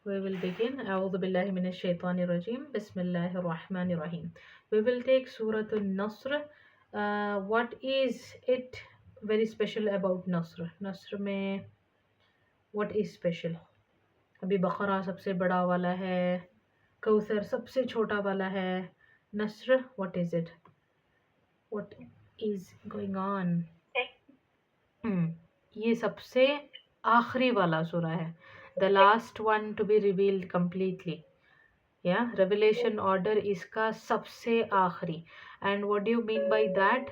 We will begin. A'udhu billahi minash shaitanir rajim. Bismillahir rahmanir rahim. We will take Surah An-Nasr. What is it very special about Nasr? Nasr में what is special? अभी बकरा सबसे बड़ा वाला है, कौसर सबसे छोटा वाला है. Nasr, what is it? What is going on? ये सबसे आखिरी वाला सूरा है. The last one to be revealed completely. Yeah, revelation order इसका सबसे आखिरी. And what do you mean by that?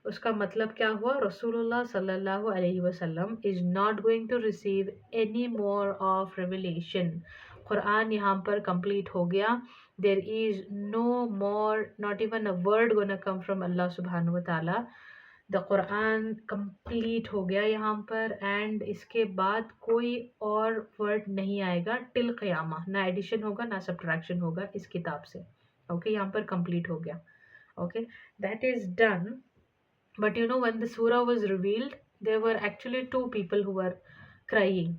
उसका मतलब क्या हुआ? रसूलुल्लाह सल्लल्लाहु अलैहि वसल्लम is not going to receive any more of revelation. Quran यहाँ पर complete हो गया. There is no more, not even a word gonna come from Allah subhanahu wa ta'ala. The Quran complete हो गया यहाँ पर. एंड इसके बाद कोई और वर्ड नहीं आएगा टिल क़यामा. ना एडिशन होगा ना सब्ट्रैक्शन होगा इस किताब से. ओके, यहाँ पर कंप्लीट हो गया. Okay, that is done. But you know when the सूरा was revealed there were actually 2 people who were crying.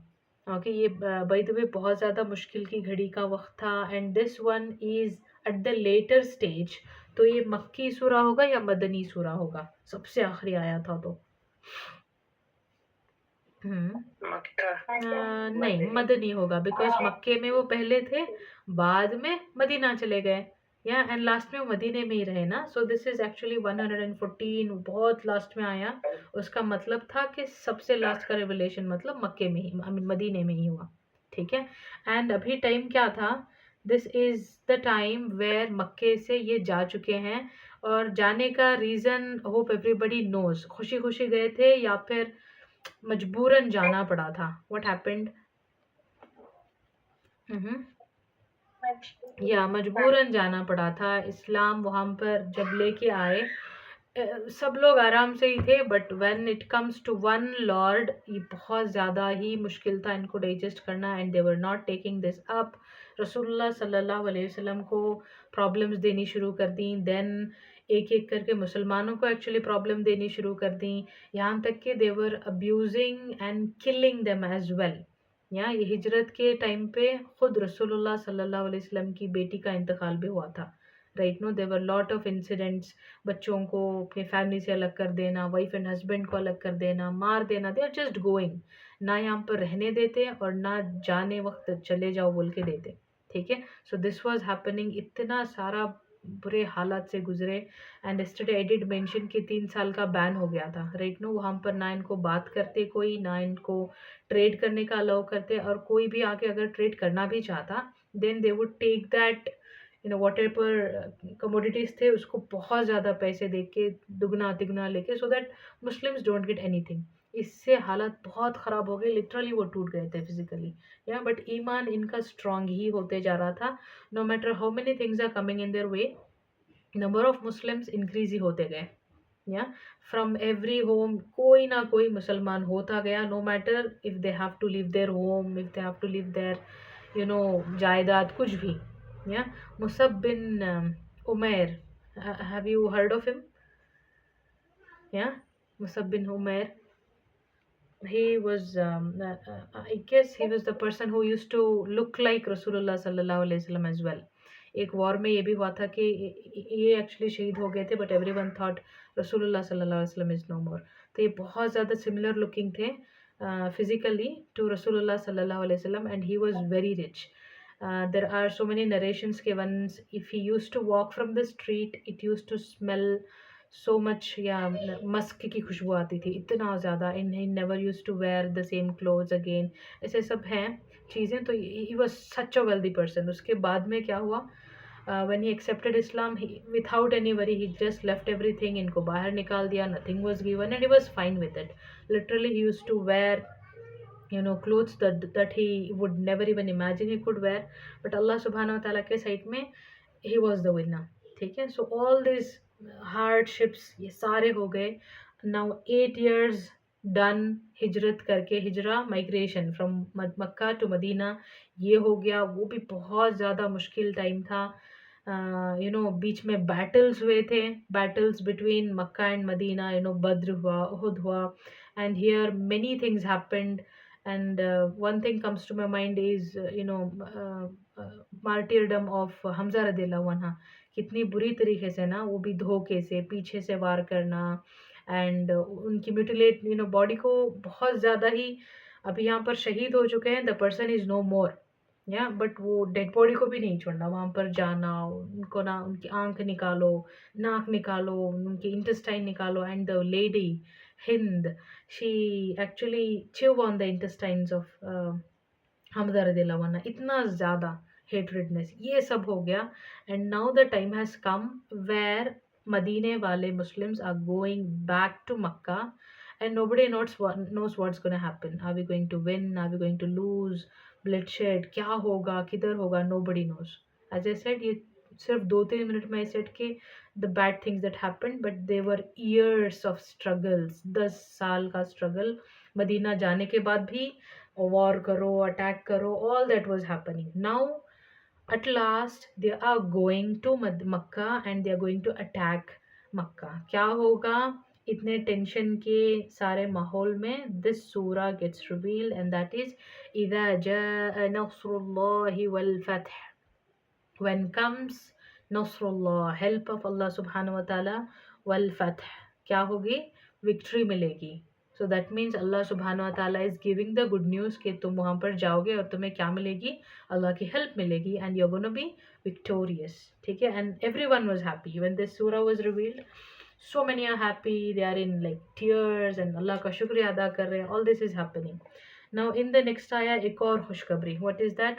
Okay, ये बाय द वे बहुत ज़्यादा मुश्किल की घड़ी का वक्त था. And this one is at the later stage. तो ये मक्की सूरा होगा या मदनी सूरा होगा? सबसे आखिरी आया था तो नहीं, मदनी होगा. बिकॉज मक्के में वो पहले थे, बाद में मदीना चले गए. या एंड लास्ट में वो मदीने में ही रहे ना. So this is actually 114. बहुत लास्ट में आया. उसका मतलब था कि सबसे लास्ट का रेवलेशन मतलब मक्के में ही, आई मीन मदीने में ही हुआ. ठीक है. एंड अभी टाइम क्या था? This is the time where मक्के से ये जा चुके हैं. और जाने का रीज़न होप एवरीबडी नोज. खुशी खुशी गए थे या फिर मजबूरन जाना पड़ा था? What happened? या मजबूरन जाना पड़ा था. इस्लाम वहाँ पर जब लेके आए सब लोग आराम से ही थे. But when it comes to one lord, ये बहुत ज़्यादा ही मुश्किल था इनको डाइजेस्ट करना. And they were not taking this up. रसूलुल्लाह सल्लल्लाहु अलैहि वसल्लम को प्रॉब्लम्स देनी शुरू कर दी. देन एक एक करके मुसलमानों को एक्चुअली प्रॉब्लम देनी शुरू कर दी. यहाँ तक कि they were abusing and killing them as well. या ये हिजरत के टाइम पे खुद रसूलुल्लाह सल्लल्लाहु अलैहि वसल्लम की बेटी का इंतकाल भी हुआ था. Right no, there were lot of incidents. बच्चों को अपनी फैमिली से अलग कर देना, वाइफ एंड हस्बैंड को अलग कर देना, मार देना. They are just going. ना यहाँ पर रहने देते और ना जाने वक्त चले जाओ बोल के देते. ठीक है. So this was happening. इतना सारा बुरे हालात से गुजरे. And yesterday I did mention कि 3 साल का बैन हो गया था. राइट नो, वहाँ पर ना इनको बात करते कोई, ना इनको ट्रेड करने का अलाउ करते. और कोई भी आके अगर ट्रेड करना भी चाहता then they would take that whatever commodities थे उसको बहुत ज़्यादा पैसे दे के दुगना तिगुना लेके, so that Muslims don't get anything. इससे हालत बहुत ख़राब हो गई. लिटरली वो टूट गए थे फिजिकली. या बट ईमान इनका स्ट्रांग ही होते जा रहा था. No matter how many things are coming in their way, number of Muslims increase ही होते गए. या फ्रॉम एवरी होम कोई ना कोई मुसलमान होता गया. No matter if they have to leave their home, if they have to leave their जायदाद, कुछ भी. या Musab bin Umair, have you heard of him? Yeah, Musab bin Umair. He was, I guess, he was the person who used to look like Rasulullah sallallahu alaihi wasallam as well. एक war में ये भी हुआ था कि ये actually शहीद हो गए थे, बट एवरीवन थॉट रसूलुल्लाह सल्लल्लाहु अलैहि वसल्लम इज़ नो मोर. तो ये बहुत ज़्यादा सिमिलर लुकिंग थे फिजिकली टू रसूलुल्लाह सल्लल्लाहु अलैहि वसल्लम. And he was very rich. There are so many narrations के once if he used to walk from the street it used to smell so much. या मस्क की खुशबू आती थी इतना ज़्यादा. And he never used to wear the same clothes again. ऐसे सब हैं चीज़ें. तो he was such a wealthy person. उसके बाद में क्या हुआ? when he accepted Islam, he without any worry he just left everything. इनको बाहर निकाल दिया. Nothing was given and he was fine with it. Literally he used to wear clothes that he would never even imagine he could wear. But Allah subhanahu wa ta'ala के side में he was the winner. ठीक है. So all these hardships ये सारे हो गए. Now 8 years done हिजरत करके. हिजरा migration from Mecca to Medina ये हो गया. वो भी बहुत ज़्यादा मुश्किल टाइम था. बीच में बैटल्स हुए थे. Battles between Mecca and Medina. Badr हुआ, उहुद हुआ. And here many things happened. And one thing comes to my mind is martyrdom of Hamza रदियल्लाहु अन्हा. कितनी बुरी तरीके से ना, वो भी धोखे से पीछे से वार करना, एंड उनकी म्यूटिलेट बॉडी को बहुत ज़्यादा ही. अभी यहाँ पर शहीद हो चुके हैं, द पर्सन इज़ नो मोर, या बट वो डेड बॉडी को भी नहीं छोड़ना, वहाँ पर जाना, उनको ना उनकी आंख निकालो, नाक निकालो, उनके इंटेस्टाइन निकालो, and the lady Hind, she actually chew on the intestines of Hamza रदियल्लाहु अन्हा. इतना ज़्यादा हेटरेडनेस, ये सब हो गया. And now the time has come where मदीने वाले Muslims are going back to Mecca, and nobody knows what's going to happen. Are we going to win? Are we going to lose? Bloodshed, क्या होगा, किधर होगा, nobody knows. As I said, ये सिर्फ 2-3 minute में I said कि the bad things that happened, but they were years of struggles. 10 साल का struggle. मदीना जाने के बाद भी वॉर करो, अटैक करो, all that was happening. Now at last they are going to Mecca and they are going to attack मक्का. क्या होगा इतने टेंशन के सारे माहौल में? दिस सूरा gets revealed, and that is इज़ा जाअ नस्रुल्लाहि वल फतह. when comes नस्रुल्लाह, हेल्प ऑफ अल्लाह सुब्हानहू व तआला, वल फतह, क्या होगी? विक्ट्री मिलेगी. सो दैट मीन्स अल्लाह सुब्हानहू व तआला is giving the good news कि तुम वहाँ पर जाओगे और तुम्हें क्या मिलेगी? अल्लाह की हेल्प मिलेगी, and you are gonna be victorious. ठीक है, and everyone was happy when this सूरा was revealed. So many are happy, they are in like tears and Allah का शुक्रिया अदा कर रहे हैं. All this is happening. Now in the next ayah एक और खुशखबरी. What is that?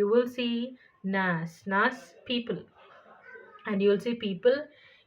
You will see nas people, and you will see people.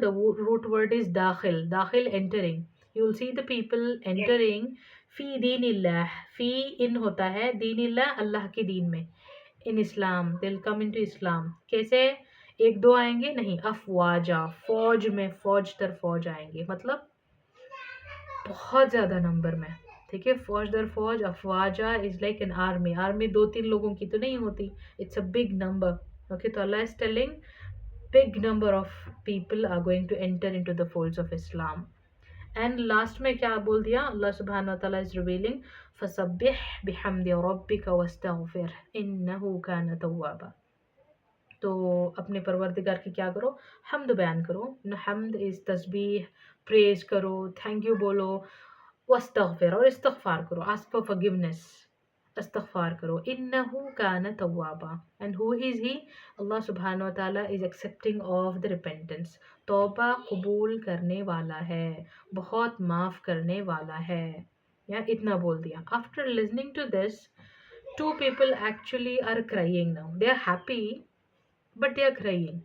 the root word is dakhil entering. You will see the people entering फी दीन इल्लाह. फी इन होता है, दीन इल्लाह अल्लाह के दीन में, इन इस्लाम. दिल कम इन to Islam. कैसे? एक दो आएंगे नहीं, अफवाजा, फौज में, फौज दर फौज आएंगे, मतलब बहुत ज़्यादा नंबर में. ठीक है, फौज दर फौज. अफवाजा is like an army. Army 2-3 लोगों की तो नहीं होती, it's a big number. Okay, तो Allah is telling big number of people are going to enter into the folds of Islam. And last में क्या बोल दिया अल्लाह सुब्हानहू व तआला इज रिवीलिंग फसब्बिह बिहम्दि रब्बिका वस्तगफिर इन्नहु कान तव्वाबा. तो अपने परवरदिगार की क्या करो? हम्द बयान करो. हम्द इज तस्बीह, प्रेज करो, थैंक यू बोलो. वस्तगफिर, और इस्तगफार करो, आस्क फॉर फॉरगिवनेस, इस्तगफार करो. इन्नहु कान तव्वाबा, एंड हु इज ही? अल्लाह सुब्हानहू व तआला is accepting of the repentance. तौबा कबूल करने वाला है, बहुत माफ़ करने वाला है. या इतना बोल दिया. After listening to this, two people actually are crying now. They are happy, but they are crying.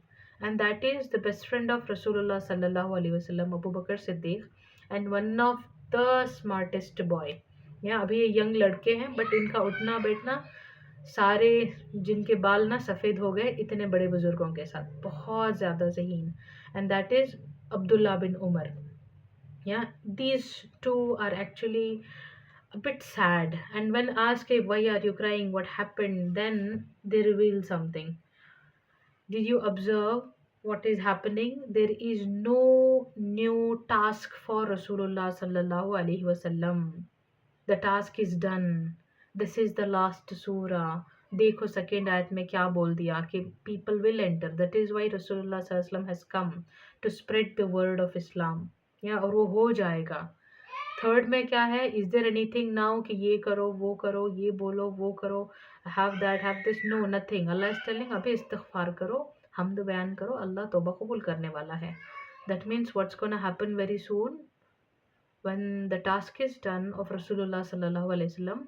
And that is the best friend of Rasulullah sallallahu alaihi wasallam, Abu Bakr Siddiq, and one of the smartest boy. या अभी ये young लड़के हैं, but इनका उठना बैठना, सारे जिनके बाल ना सफ़ेद हो गए इतने बड़े बुजुर्गों के साथ, बहुत ज़्यादा ज़हीन. And that is Abdullah bin Umar. Yeah, these two are actually a bit sad. And when asked, why are you crying? What happened? Then they reveal something. Did you observe what is happening? There is no new task for Rasulullah sallallahu alaihi wasallam. The task is done. This is the last surah. देखो second आयत में क्या बोल दिया कि people will enter. That is why Rasulullah sallallahu alaihi wasallam has come to spread the word of Islam. या और वो हो जाएगा. थर्ड में क्या है? इज देयर एनीथिंग नाउ कि ये करो, वो करो, ये बोलो, वो करो, have that, have this? No, nothing. Allah is telling अभी इस्तिगफार करो, हम्द बयान करो, अल्लाह तौबा कबूल करने वाला है. That means what's gonna happen very soon when the task is done of रसूलुल्लाह सल्लल्लाहु अलैहि वसल्लम,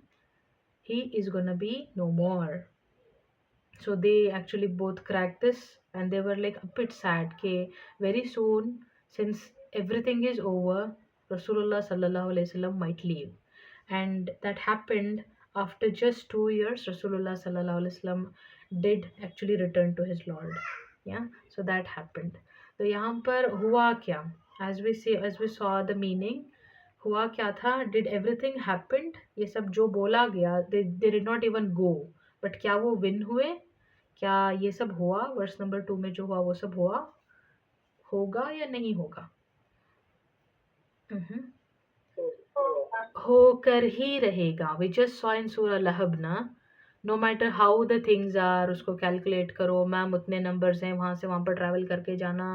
he is gonna be no more. So they actually both cracked this, and they were like a bit sad कि very soon, since everything is over, Rasulullah sallallahu alaihi wasallam might leave. And that happened after just 2 years. Rasulullah sallallahu alaihi wasallam did actually return to his Lord. Yeah, so that happened. तो यहाँ पर हुआ क्या? As we saw the meaning, हुआ क्या था? Did everything happened? ये सब जो बोला गया, they did not even go. But क्या वो विन हुए? क्या ये सब हुआ? वर्स नंबर 2 में जो हुआ वो सब हुआ, होगा या नहीं होगा? हम्म। होकर ही रहेगा। वी जस्ट सॉ इन सूरह लहब ना, no matter how the things are, उसको कैलकुलेट करो, मैम उतने नंबर्स हैं, वहाँ से वहाँ पर ट्रैवल करके जाना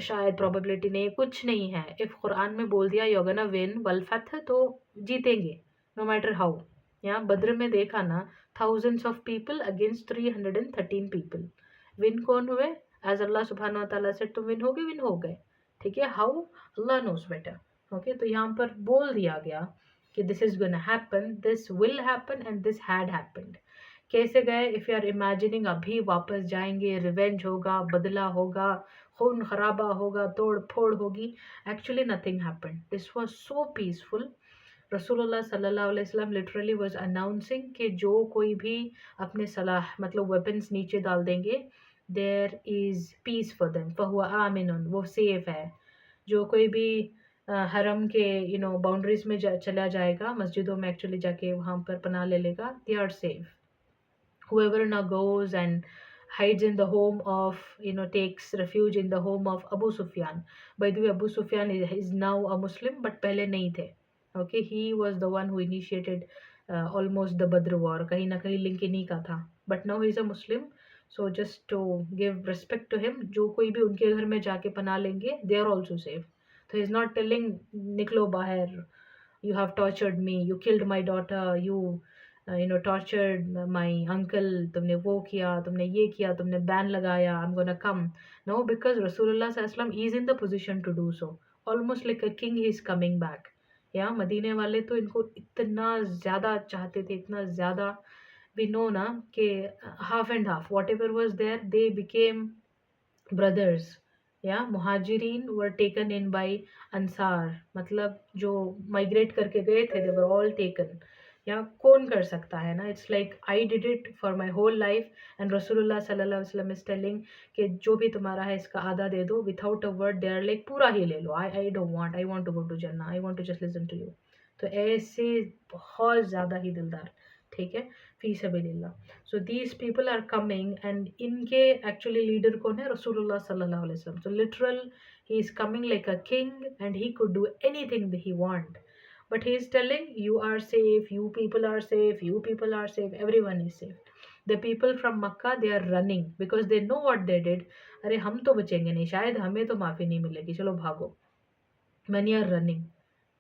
शायद प्रोबेबिलिटी नहीं है, कुछ नहीं है। इफ़ कुरान में बोल दिया यू गोना विन वल फतह, तो जीतेंगे नो मैटर हाउ। यहाँ बद्र में देखा ना, thousands of people against 313 people, win कौन हुए? एज अल्लाह सुबहान व तआला से तुम विन होगे, विन हो गए। ठीक है, how? Allah knows better. Okay, तो यहाँ पर बोल दिया गया कि this is gonna happen, this will happen and this had happened. कैसे गए? इफ़ यू आर इमेजिनिंग अभी वापस जाएंगे, रिवेंज होगा, बदला होगा, खून खराबा होगा, तोड़ फोड़ होगी, actually nothing happened. This was so peaceful. रसूलुल्लाह सल्लल्लाहु अलैहि वसल्लम लिटरली वाज अनाउंसिंग कि जो कोई भी अपने सलाह मतलब वेपन्स नीचे डाल देंगे, there is peace for them फहुवा आमिनुन, वो सेफ है। जो कोई भी हरम के बाउंड्रीज में चला जाएगा, मस्जिदों में एक्चुअली जाके वहाँ पर पनाह ले लेगा, they are safe. Whoever now goes and hides in the home of, takes refuge in the home of Abu Sufyan. By the way, Abu Sufyan is now a Muslim, but पहले नहीं थे। Okay, he was the one who initiated almost the Badr war. कहीं ना कहीं link इन्हीं का था, but now he is a Muslim. So just to give respect to him, जो कोई भी उनके घर में जाके पना लेंगे, they are also safe. So he is not telling निकलो बाहर, you have tortured me, you killed my daughter, you tortured my uncle, तुमने वो किया, तुमने ये किया, तुमने बैन लगाया, I'm gonna come. No, because Rasulullah sallallahu alaihi wasallam is in the position to do so, almost like a king he is coming back. या मदीने वाले तो इनको इतना ज़्यादा चाहते थे, इतना ज़्यादा। we know ना कि half and half whatever was there, they became brothers. या मुहाजिरीन वर टेकन इन बाय अंसार, मतलब जो माइग्रेट करके गए थे, दे वर ऑल टेकन। या कौन कर सकता है ना, it's like I did it for my whole life, and रसूलुल्लाह सल्लल्लाहु अलैहि वसल्लम इज टेलिंग कि जो भी तुम्हारा है इसका आधा दे दो, without a word they are like पूरा ही ले लो, I don't want, I want to go to जन्नह, I want to just listen to you. तो ऐसे बहुत ज़्यादा ही दिलदार, ठीक है, फी सबीलिल्लाह। So these people are coming, and इनके actually leader कौन है? रसूलुल्लाह सल्लल्लाहु अलैहि वसल्लम। So literal he is coming like a king, and he could do anything that he want. But he is telling you are safe, you people are safe, you people are safe, everyone is safe. The people from Makkah, they are running because they know what they did. अरे हम तो बचेंगे नहीं, शायद हमें तो माफ़ी नहीं मिलेगी, चलो भागो। Many are running.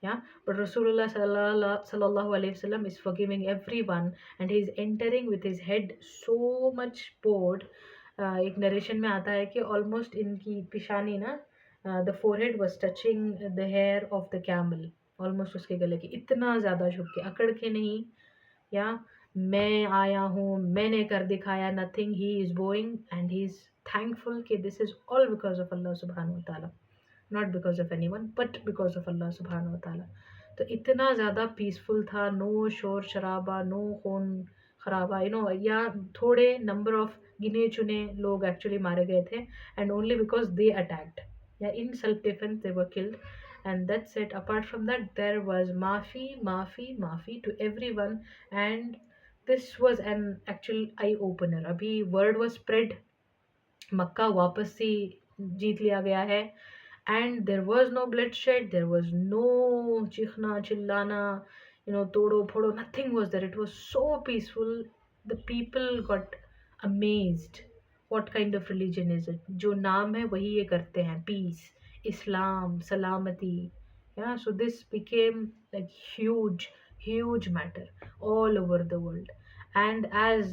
Yeah, but Rasulullah sallallahu alaihi wasallam is forgiving everyone, and he is entering with his head so much bowed. एक नरेशन में आता है कि ऑलमोस्ट इनकी पिशानी ना, the forehead was touching the hair of the camel, almost उसके गले की, इतना ज़्यादा झुक के, अकड़ के नहीं। या मैं आया हूँ, मैंने कर दिखाया, nothing, he is bowing and he is thankful कि this is all because of Allah सुब्हानहू व तआला, not because of anyone but because of Allah सुब्हानहू व तआला। तो इतना ज़्यादा पीसफुल था, नो शोर शराबा, नो खून खराबा, या थोड़े नंबर ऑफ गिने चुने लोग एक्चुअली मारे गए थे, and only because they attacked, या in self defence they were killed, and that's it. Apart from that, there was mafi to everyone, and this was an actual eye opener. अभी word was spread, मक्का वापस से जीत लिया गया है, and there was no bloodshed, there was no chikna chillana, todo phodo, nothing was there. It was so peaceful. The people got amazed. What kind of religion is it? जो नाम है वही ये करते हैं, peace, Islam, salamati. Yeah, so this became like huge matter all over the world. And as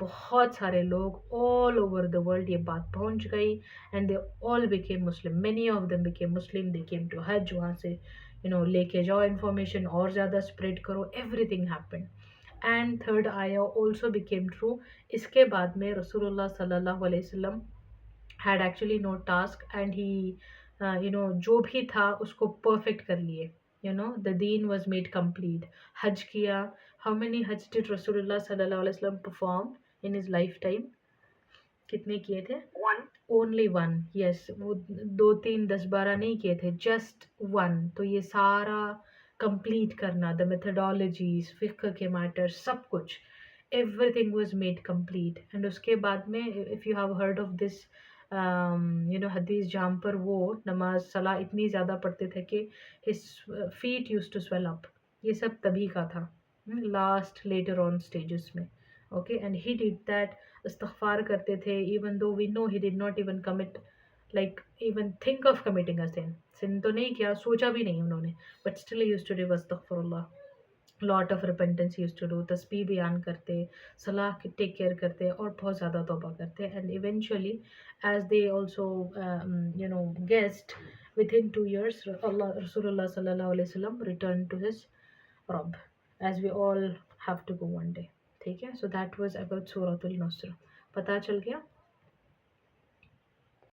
बहुत सारे लोग all over the world ये बात पहुंच गई, and they all became Muslim. Many of them became Muslim. They came to Hajj, वहाँ से लेके जाओ information और ज़्यादा spread करो, everything happened. And third ayah also became true. इसके बाद में रसूलुल्लाह सल्लल्लाहु अलैहि वसल्लम had actually no task, and he जो भी था उसको perfect कर लिए. The deen was made complete. हज किया. How many hajj did Rasulullah sallallahu alaihi wasallam perform in his lifetime? कितने किए थे? Only one. Yes, वो 2 3 10 12 नहीं किए थे, just one. तो ये सारा complete करना, the methodologies, fiqh के matters, सब कुछ, everything was made complete. And उसके बाद में, if you have heard of this hadith जहाँ पर वो नमाज सलाह इतनी ज़्यादा पढ़ते थे कि his feet used to swell up, ये सब तभी का था, लास्ट लेटर ऑन स्टेजेस में. Okay, and he did that, इस्तगफार करते थे, even though we know he did not even commit, like even think of committing a sin, sin तो नहीं किया, सोचा भी नहीं उन्होंने, but still he used to do अस्तगफिरुल्लाह, lot of repentance used to do, तस्बीह बयान करते, सलाह की टेक केयर करते और बहुत ज़्यादा तौबा करते. And eventually as they also guessed, within 2 years Allah Rasulullah sallallahu alaihi wasallam returned to his Rabb, as we all have to go one day. ठीक है, so that was about Suratul Nusra. पता चल गया.